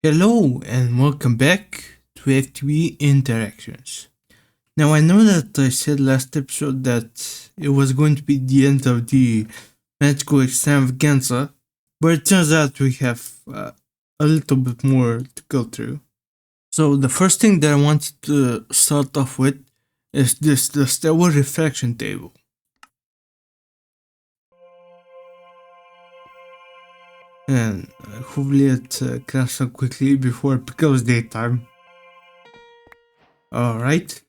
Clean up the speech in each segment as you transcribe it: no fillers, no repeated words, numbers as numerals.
Hello and welcome back to FTB Interactions. Now I know that I said last episode that it was going to be the end of the magical extravaganza, but it turns out we have a little bit more to go through. So the first thing that I wanted to start off with is the Stellar Refraction Table. And hopefully it crashes up quickly before it becomes daytime. Alright.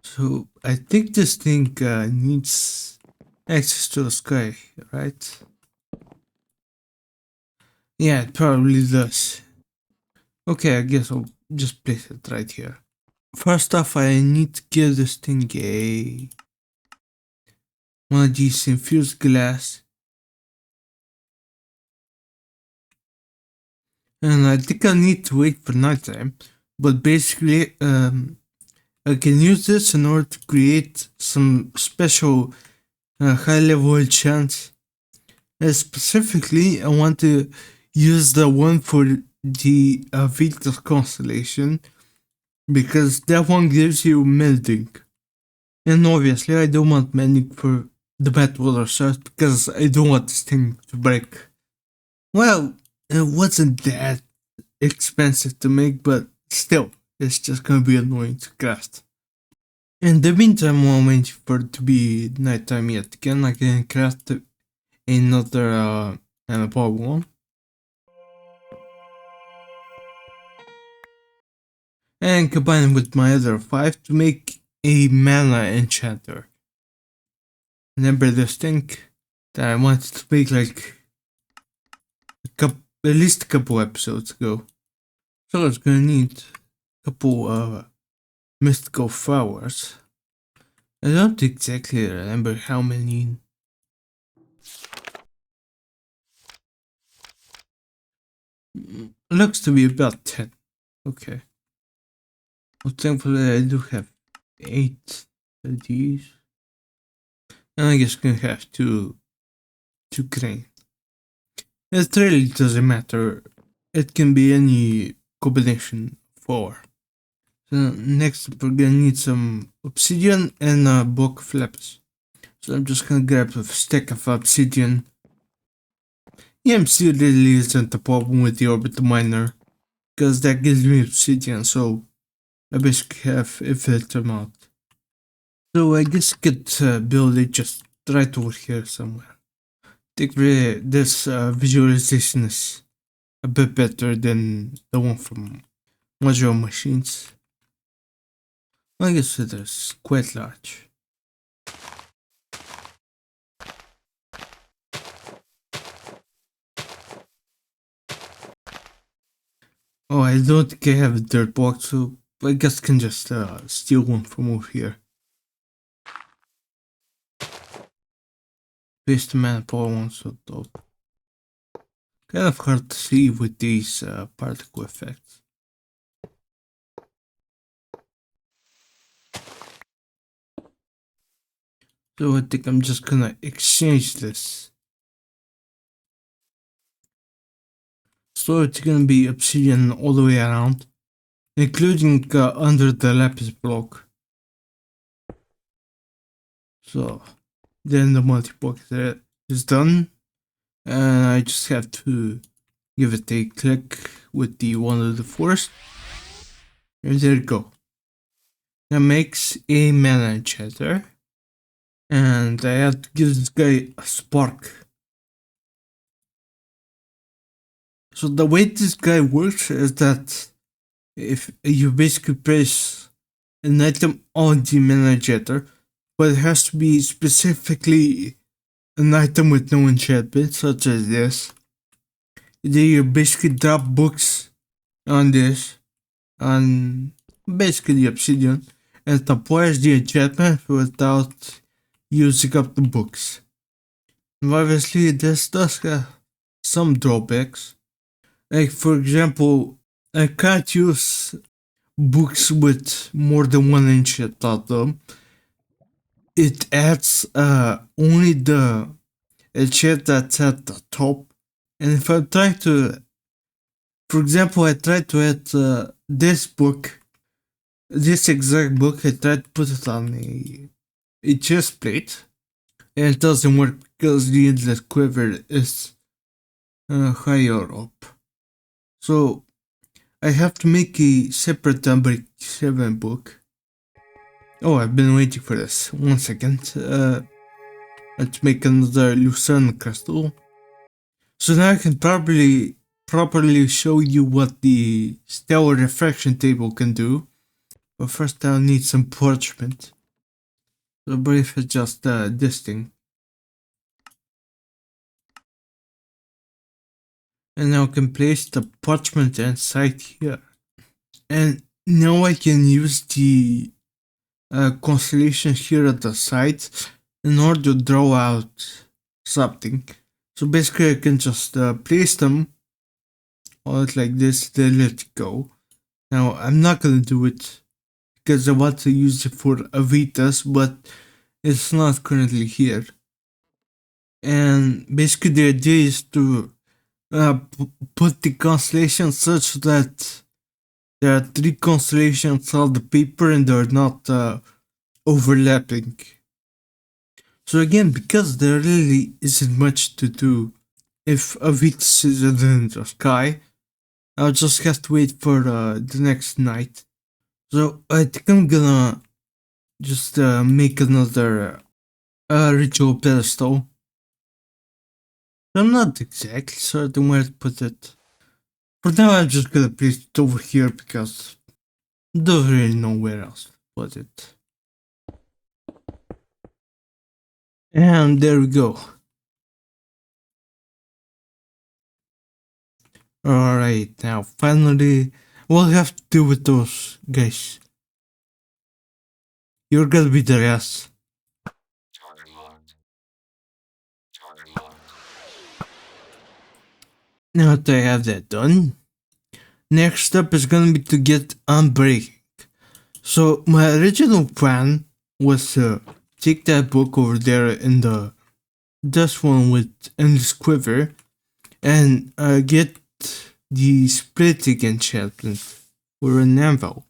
So I think this thing needs access to the sky, right? Yeah, it probably does. Okay, I guess I'll just place it right here. First off, I need to give this thing one of these infused glass. And I think I need to wait for nighttime, but basically I can use this in order to create some special high level enchants. Specifically, I want to use the one for the Victus constellation because that one gives you mending. And obviously, I don't want mending for the Mantle of Stars because I don't want this thing to break. Well, it wasn't that expensive to make, but still, it's just gonna be annoying to craft. In the meantime, while I'm waiting for it to be nighttime yet again, I can craft another power one. And combine it with my other 5 to make a Mana Enchanter. Remember this thing that I wanted to make like at least a couple episodes ago. So it's gonna need a couple mystical flowers. I don't exactly remember how many. Looks to be about 10. Okay. Well, thankfully I do have 8 of these. And I guess I'm gonna have two grain. It really doesn't matter. It can be any combination of 4. So next we're gonna need some obsidian and a block of lapis. So I'm just gonna grab a stack of obsidian. EMC really isn't a problem with the orbital miner, because that gives me obsidian, so I basically have infinite amount. So I guess I could build it just right over here somewhere. I think really this visualization is a bit better than the one from modular machines. I guess it is quite large. Oh, I don't think I have a dirt box, so I guess I can just steal one from over here. Paste the mana power ones on top. Kind of hard to see with these particle effects. So I think I'm just gonna exchange this. So it's gonna be obsidian all the way around, including under the lapis block. So then the multi-block is done, and I just have to give it a click with the one of the forest, and there you go. That makes a Mana Enchanter, and I have to give this guy a spark. So the way this guy works is that if you basically place an item on the Mana Enchanter, but it has to be specifically an item with no enchantment, such as this. Then you basically drop books on this, on basically the obsidian, and it applies the enchantment without using up the books. And obviously, this does have some drawbacks. Like, for example, I can't use books with more than one enchant on them. It adds only the enchant that's at the top. And if I'm trying to For example, I tried to add this book, this exact book, I tried to put it on a chest plate, and it doesn't work because the inlet quiver is higher up. So I have to make a separate number 7 book. Oh, I've been waiting for this. 1 second. Let's make another Lucerne crystal. So now I can properly show you what the Stellar Refraction Table can do. But first I'll need some parchment. So brief is just this thing. And now I can place the parchment inside here. And now I can use the constellation here at the side in order to draw out something. So basically I can just place them all like this, then let it go. Now I'm not gonna do it because I want to use it for Avitas, but it's not currently here. And basically the idea is to put the constellation such that there are 3 constellations on the paper and they're not overlapping. So again, because there really isn't much to do if Avitas is in the sky, I'll just have to wait for the next night. So I think I'm gonna just make another ritual pedestal. I'm not exactly certain where to put it. For now I'm just gonna place it over here because I don't really know where else to put it. And there we go. Alright, now finally we'll have to deal with those guys. You're gonna be the ass. Now that I have that done, next step is gonna be to get Unbreaking. So my original plan was to take that book over there in this one with Endless Quiver and get the splitting enchantment for an anvil.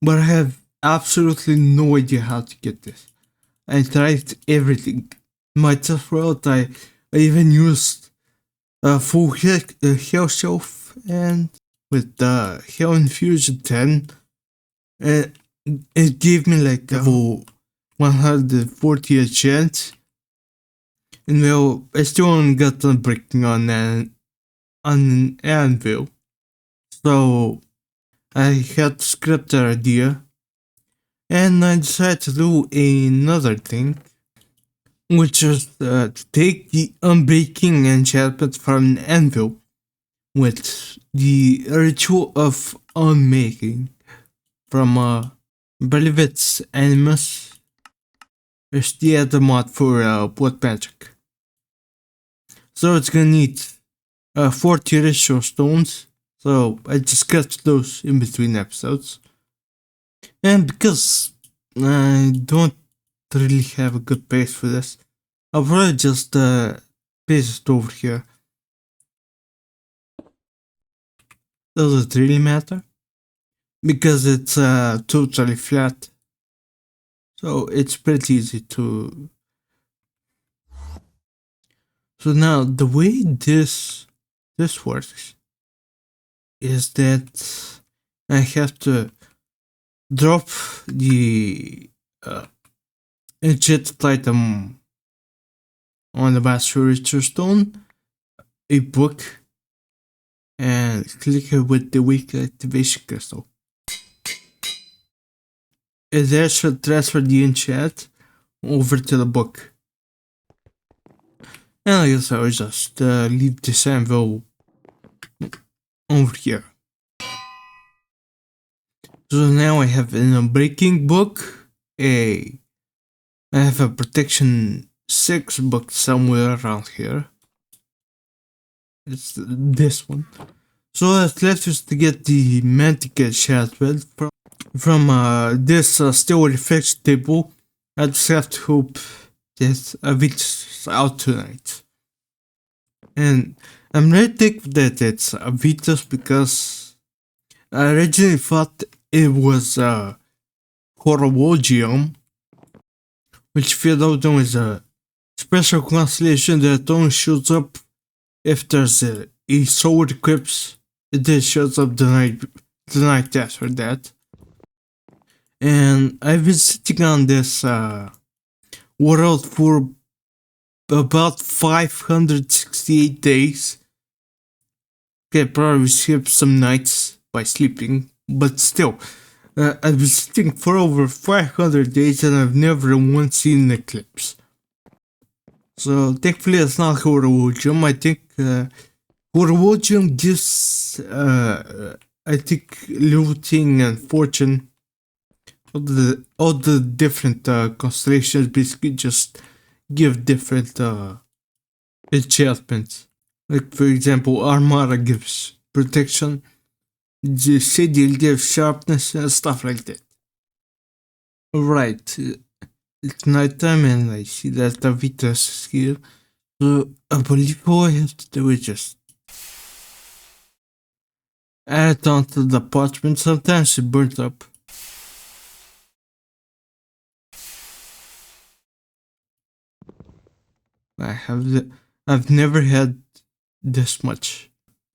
But I have absolutely no idea how to get this. I tried everything. My test world, I even used a full Hell Shelf, and with the Hell Infusion 10, it gave me like level 140 enchant. And well, I still only got Unbreaking on an anvil. So I had to scrap that idea. And I decided to do another thing, which is to take the Unbreaking enchantment from an anvil with the Ritual of Unmaking from, I believe it's Animus. It's the other mod for Blood Magic. So it's gonna need 40 ritual stones, so I just got those in between episodes. And because I don't really have a good base for this, I'll probably just paste it over here. Does it really matter? Because it's totally flat. So it's pretty easy to... So now the way this works is that I have to drop the enchanted item on the Master Richer Stone, a book, and click it with the weak activation crystal. And that should transfer the enchant over to the book. And I guess I will just leave this anvil over here. So now I have an Unbreaking book, I have a Protection 6 book somewhere around here. It's this one. So what's left is to get the Mantle enchantment from this Stellar Refraction Table. I just have to hope that it's out tonight. And I'm really thankful that it's a Vitas because I originally thought it was a Horologium, which if you don't know is a special constellation that only shows up if there's a solar eclipse. It just shows up the night after that. And I've been sitting on this world for about 568 days. Okay, probably skipped some nights by sleeping, but still, I've been sitting for over 500 days and I've never once seen an eclipse. So thankfully it's not Horologium. I think Horologium gives, I think, looting and fortune. All the different constellations basically just give different enchantments. Like for example, Armada gives protection, the Sigil gives sharpness and stuff like that. Alright, it's nighttime and I see that Davitas is here. So I believe all I have to do is just add it onto the parchment. Sometimes it burns up. I've never had this much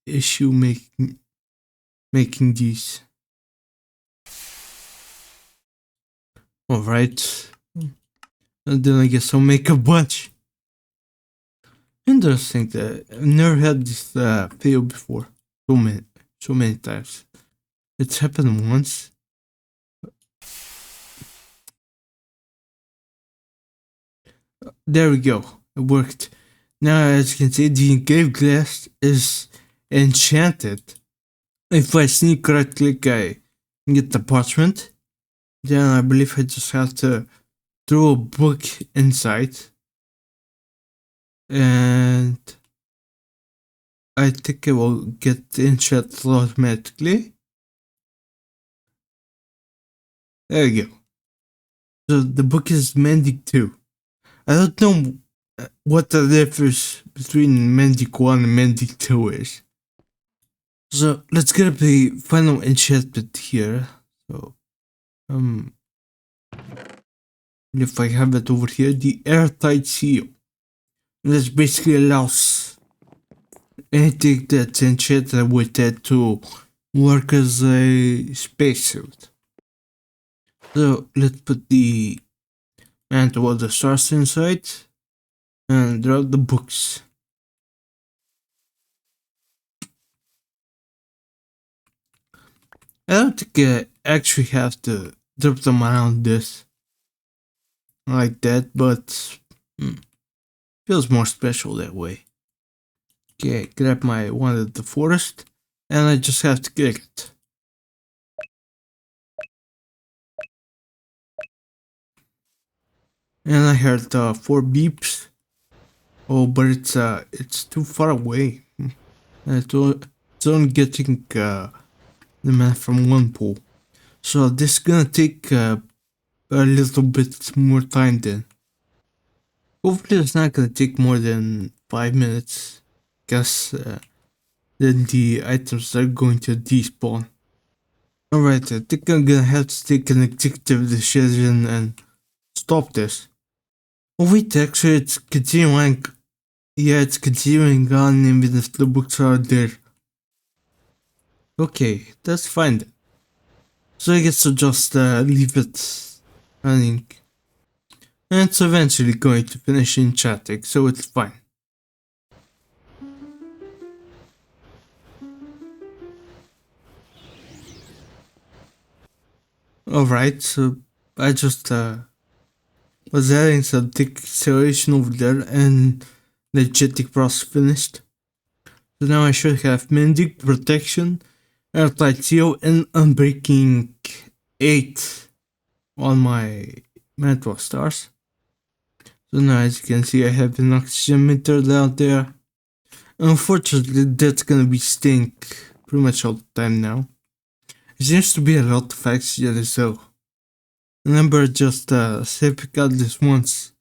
issue making these. Alright. And then I guess I'll make a bunch. Interesting that I've never had this fail before. So many times. It's happened once. There we go. It worked. Now, as you can see, the engraved glass is enchanted. If I sneak right click, I get the parchment. Then I believe I just have to throw a book inside. And I think I will get enchanted automatically. There you go. So the book is mending too. I don't know what the difference between mending 1 and mending 2 is. So let's get the final enchantment here. So if I have it over here, the airtight seal. This basically allows anything that's enchanted with it to work as a spacesuit. So let's put the Mantle of the Stars inside and drop the books. I don't think I actually have to drop them around this like that, but feels more special that way. Okay, grab my one at the forest and I just have to kick it. And I heard 4 beeps. Oh, but it's too far away. It's only getting the mana from one pool. So this is gonna take a little bit more time then. Hopefully it's not gonna take more than 5 minutes. Guess then the items are going to despawn. Alright, I think I'm gonna have to take an executive decision and stop this. Oh wait, actually it's continuing. Yeah, it's continuing on even if the books are there. Okay, that's fine then. So I guess I'll just leave it running. And it's eventually going to finish enchanting, so it's fine. Alright, so I just was adding some thick acceleration over there and the enchanting process finished. So now I should have mending, protection, airtight seal, and unbreaking 8 on my Mantle of Stars. So now as you can see I have an oxygen meter down there. Unfortunately that's gonna be staying pretty much all the time now. It seems to be a lot of oxygen, so remember just sipping out this once.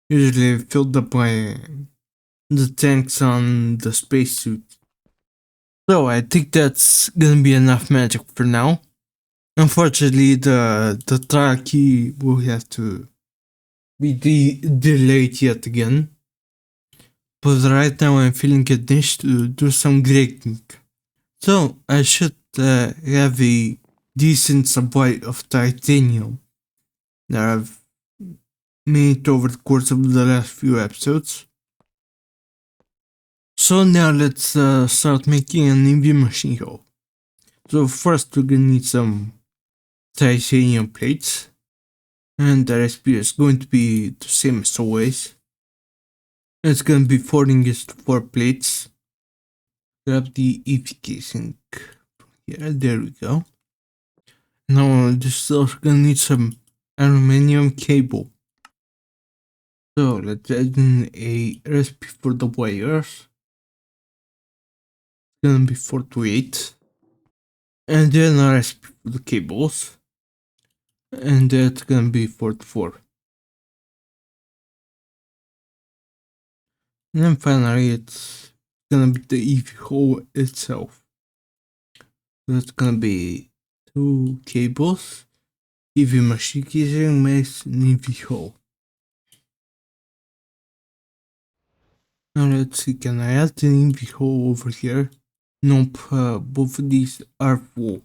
Usually filled up my the tanks on the spacesuit. So I think that's gonna be enough magic for now. Unfortunately, the trial key will have to be delayed yet again. But right now I'm feeling a itched to do some grading. So I should have a decent supply of titanium that I've made over the course of the last few episodes. So now let's start making an EV machine hole. So first we're gonna need some titanium plates, and the recipe is going to be the same as always. It's gonna be 4 ingots to 4 plates. Grab the EV casing. Yeah, there we go. Now this is also gonna need some aluminum cable. So let's add in a recipe for the wires. It's gonna be 4 to 8. And then a recipe for the cables. And that's gonna be 4 to 4. And then finally it's gonna be the EV hole itself. So that's gonna be 2 cables, EV machine casing, makes an EV hole. Now let's see, can I add an EV hole over here? Nope, both of these are full.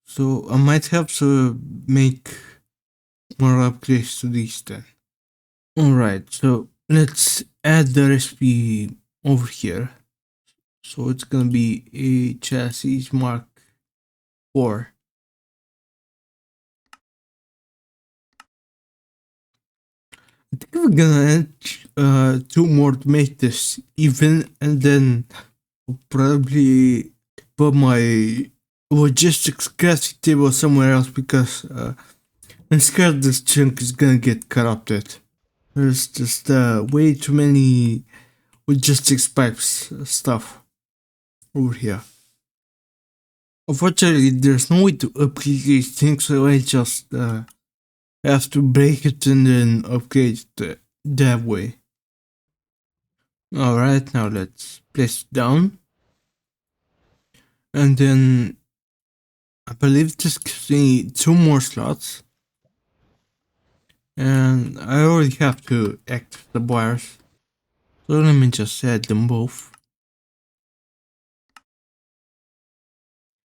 So I might have to make more upgrades to these then. Alright, so let's add the recipe over here. So it's gonna be a chassis Mark 4. I think we're gonna add 2 more to make this even, and then I'll probably put my logistics crafting table somewhere else because I'm scared this chunk is gonna get corrupted. There's just way too many logistics pipes stuff over here. Unfortunately, there's no way to upgrade these things, so I just have to break it and then upgrade it that way. Alright, now let's place it down. And then I believe this gives me 2 more slots. And I already have to activate the wires. So let me just add them both.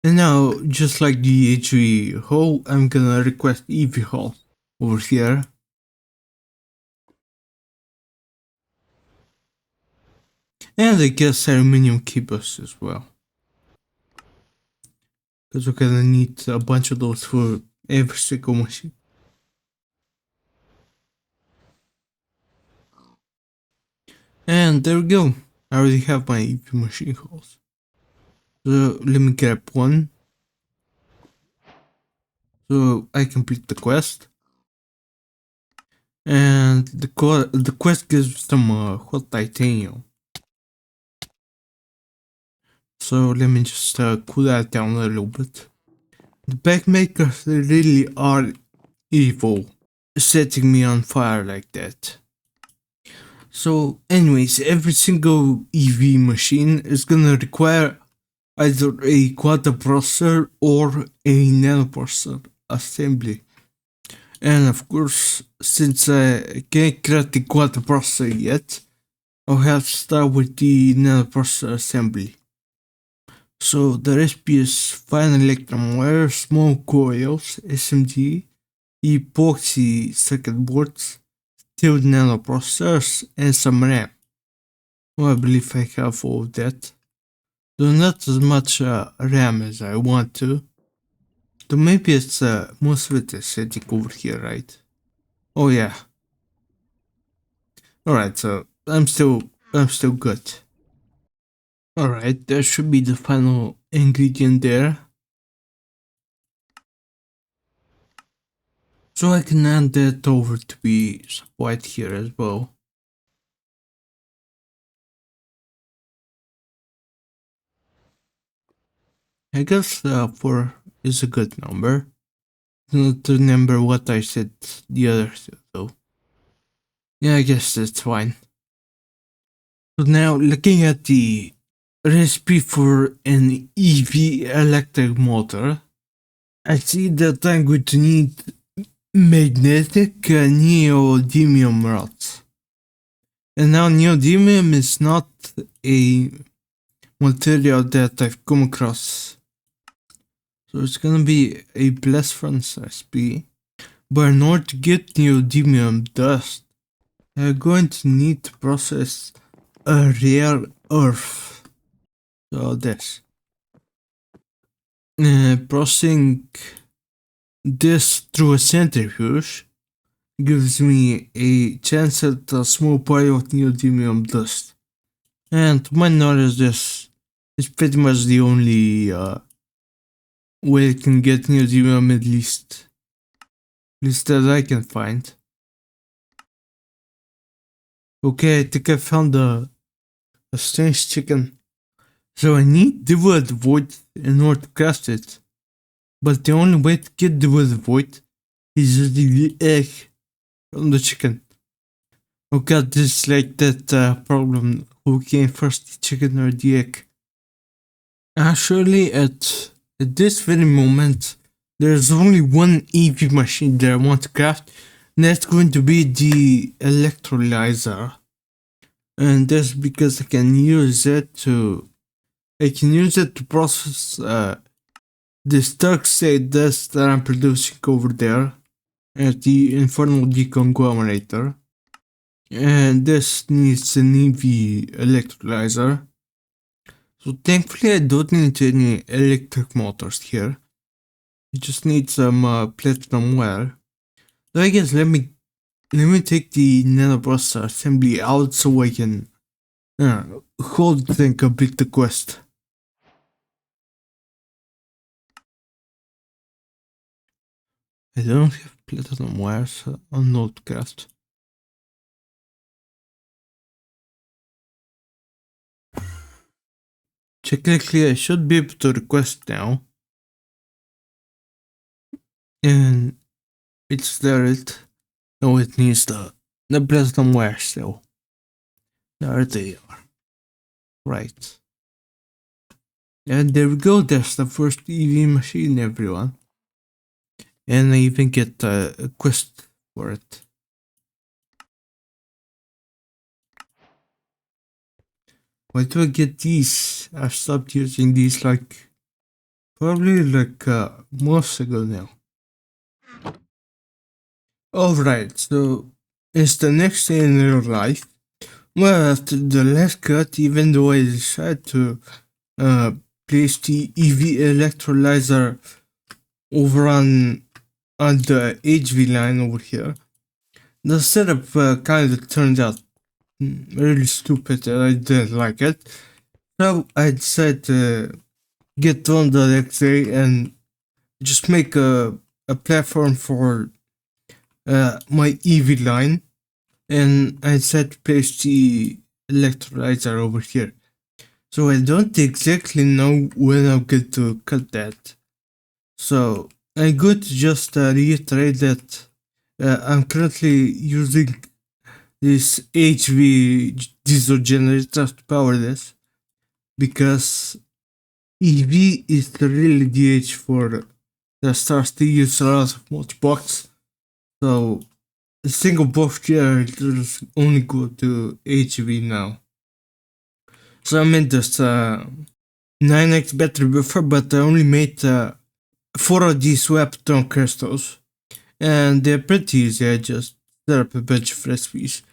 And now, just like the HV hole, I'm gonna request EV hole over here. And I guess aluminum cables as well. Because we're gonna need a bunch of those for every single machine. And there we go. I already have my EV machine holes. So let me grab one. So I complete the quest. And the quest gives some hot titanium. So let me just cool that down a little bit. The backmakers really are evil, setting me on fire like that. So anyways, every single EV machine is gonna require either a quadprocessor or a nanoprocessor assembly. And of course, since I can't crack the quadprocessor yet, I'll have to start with the nanoprocessor assembly. So the recipe is fine electrum wire, small coils, SMD, epoxy circuit boards, steel nanoprocessors, and some RAM. Well, I believe I have all of that. Though not as much RAM as I want to. Though maybe it's most of it is sitting over here, right? Oh yeah. Alright, so I'm still good. Alright, that should be the final ingredient there. So I can add that over to be supplied here as well. I guess 4 is a good number. Not remember what I said the other two though. Yeah, I guess that's fine. So now looking at the recipe for an EV electric motor, I see that I'm going to need magnetic neodymium rods. And now neodymium is not a material that I've come across. So it's gonna be a blast furnace recipe. But in order to get neodymium dust, I'm going to need to process a rare earth. So this. Processing this through a centrifuge gives me a chance at a small pile of neodymium dust. And to my knowledge, this is pretty much the only way I can get neodymium, at least that I can find. Okay, I think I found a strange chicken. So I need the word void in order to craft it. But the only way to get the word void is using the egg from the chicken. Oh god, this is like that problem. Who came first, the chicken or the egg? Actually, at this very moment, there's only one EV machine that I want to craft, and that's going to be the Electolyzer. And that's because I can use it to process this Tungstate dust that I'm producing over there at the Infernal Deconglomerator. And this needs an EV Electolyzer. So thankfully I don't need any electric motors here. I just need some platinum wire. So I guess let me take the nanoprocessor assembly out so I can hold the thing, complete the quest. I don't have platinum wires on Notecraft. Technically, I should be able to request now. And it's there. No, it needs the platinum wire still. There they are. Right. And there we go. There's the first EV machine, everyone. And I even get a quest for it. Why do I get these? I've stopped using these probably months ago now. Alright, so it's the next day in real life. Well, after the last cut, even though I decided to place the EV Electolyzer over on the HV line over here, the setup kind of turned out really stupid and I didn't like it. So I decided to get on the next day and just make a platform for my EV line, and I decided to place the Electolyzer over here. So I don't exactly know when I'm going to cut that. So I'm going to just reiterate that I'm currently using this HV diesel generator to power this, because EV is really the age for the stars to use a lot of multi-box. So a single box generators only go to HV now. So I made this 9x battery buffer, but I only made 4 of these swap-down crystals. And they're pretty easy. I just set up a bunch of recipes.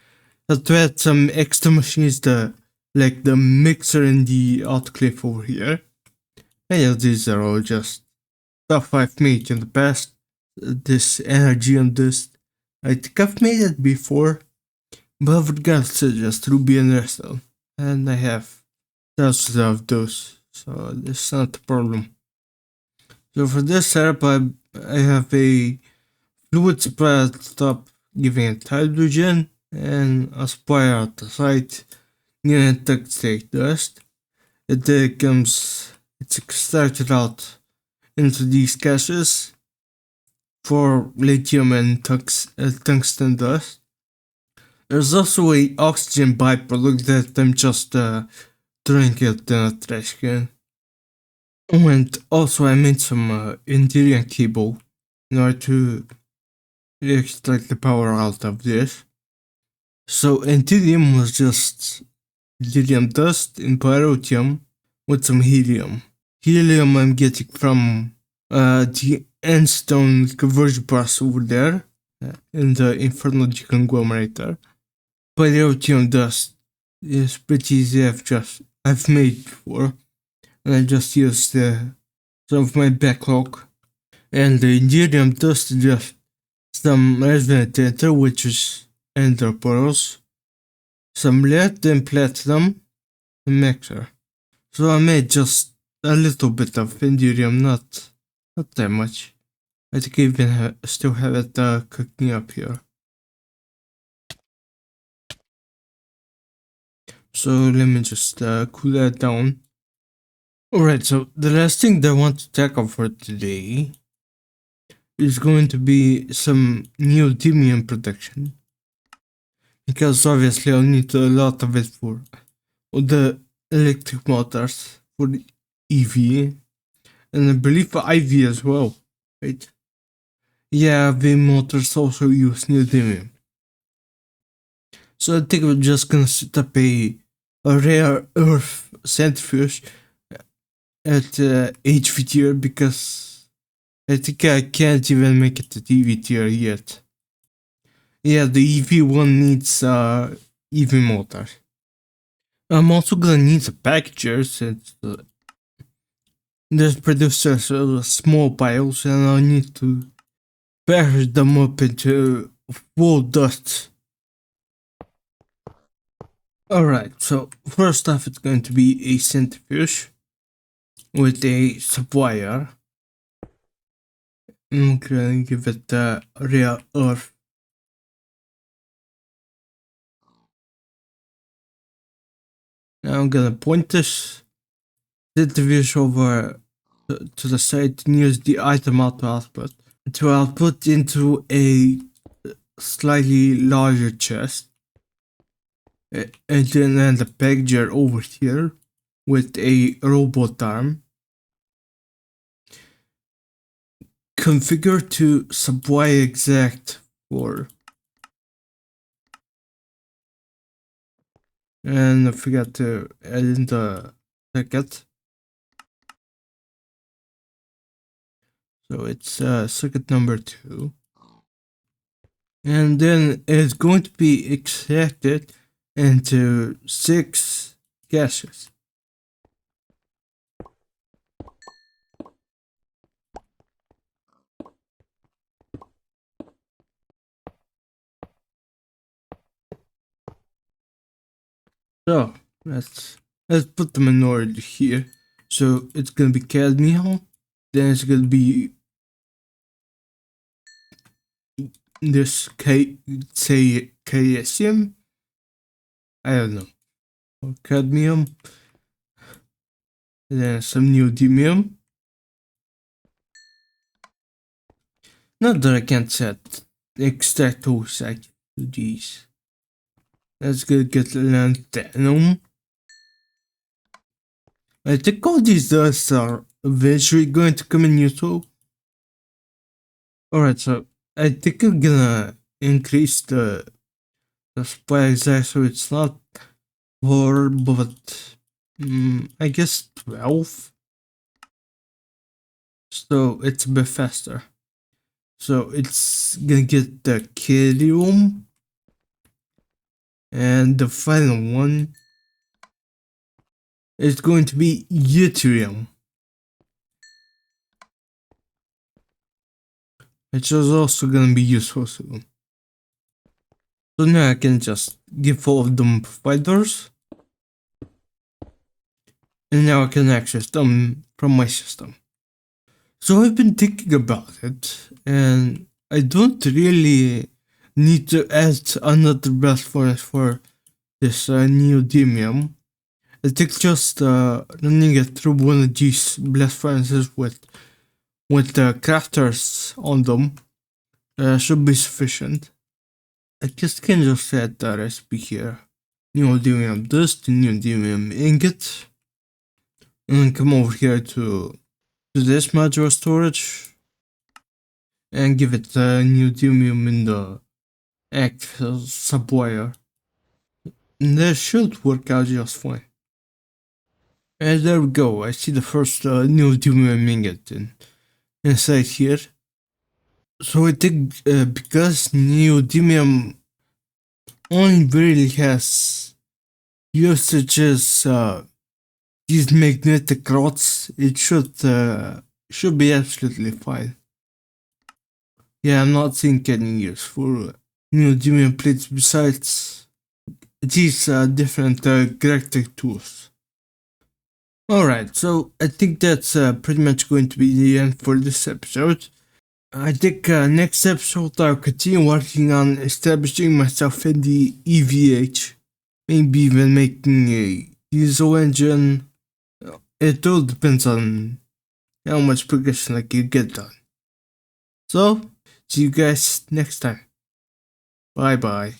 So to add some extra machines, like the mixer and the autoclave over here. And yeah, these are all just stuff I've made in the past. This energy on this, I think I've made it before, but I've got just Ruby and Redstone, and I have thousands of those, so that's not a problem. So for this setup, I have a fluid supply at the top giving it hydrogen, and a supply at the side near Tungstate dust. It's extracted out into these caches for lithium and tungsten dust. There's also a oxygen byproduct that I'm just throwing it in a trash can. And also I made some Endymion cable in order to extract the power out of this. So Endymion was just helium dust and pyrotium with some helium. Helium I'm getting from the endstone conversion process over there in the Infernal Deconglomerator. Pyrotium dust is pretty easy. I've made before, and I just used some of my backlog. And the Neodymnium dust is just some resonant ether, which is ender pearls, some lead and platinum, and mixer. So I made just a little bit of Neodymnium, not that much. I think I even still have it cooking up here. So let me just cool that down. Alright, so the last thing that I want to tackle for today is going to be some neodymium production. Because obviously I'll need a lot of it for the electric motors, for the EV, and I believe for IV as well, right? Yeah, V motors also use neodymium. So I think we're just gonna set up a rare earth centrifuge at HV tier because I think I can't even make it to EV tier yet. Yeah, the EV one needs EV motor. I'm also gonna need a packager since this produces small piles and I need to package them up into full dust. Alright, so first off it's going to be a centrifuge with a supplier. I'm gonna give it rare earth. Now I'm gonna point this centrifuge over to the side and use the item auto output to output into a slightly larger chest. And then the packager over here with a robot arm. Configure to supply exact for. And I forgot to add in the circuit. So it's circuit number 2. And then it's going to be extracted into 6 caches. So let's put them in order here. So it's gonna be cadmium, then it's gonna be this calcium. I don't know. Or cadmium. And then some neodymium. Not that I can't set extract oocyte to these. Let's go get lanthanum. I think all these dusts are eventually going to come in useful. Alright, so I think I'm gonna increase the supply exact so it's not 4 but I guess 12. So it's a bit faster. So it's gonna get the Kirium. And the final one is going to be Yttrium, which is also gonna be useful soon. So now I can just give all of them providers. And now I can access them from my system. So I've been thinking about it, and I don't really need to add another blast furnace for this neodymium. I think just running it through one of these blast furnaces with the crafters on them should be sufficient. I guess I can just add the recipe here. Neodymium dust, neodymium ingot, and then come over here to this module storage and give it neodymium in the actual subwire. And that should work out just fine. And there we go. I see the first neodymium ingot inside here. So I think because neodymium only really has usages these magnetic rods, it should be absolutely fine. Yeah, I'm not seeing any use for neodymium plates besides these different GregTech tools. Alright, so I think that's pretty much going to be the end for this episode. I think next episode I'll continue working on establishing myself in the EVH. Maybe even making a diesel engine. It all depends on how much progression I can get done. So, see you guys next time. Bye bye.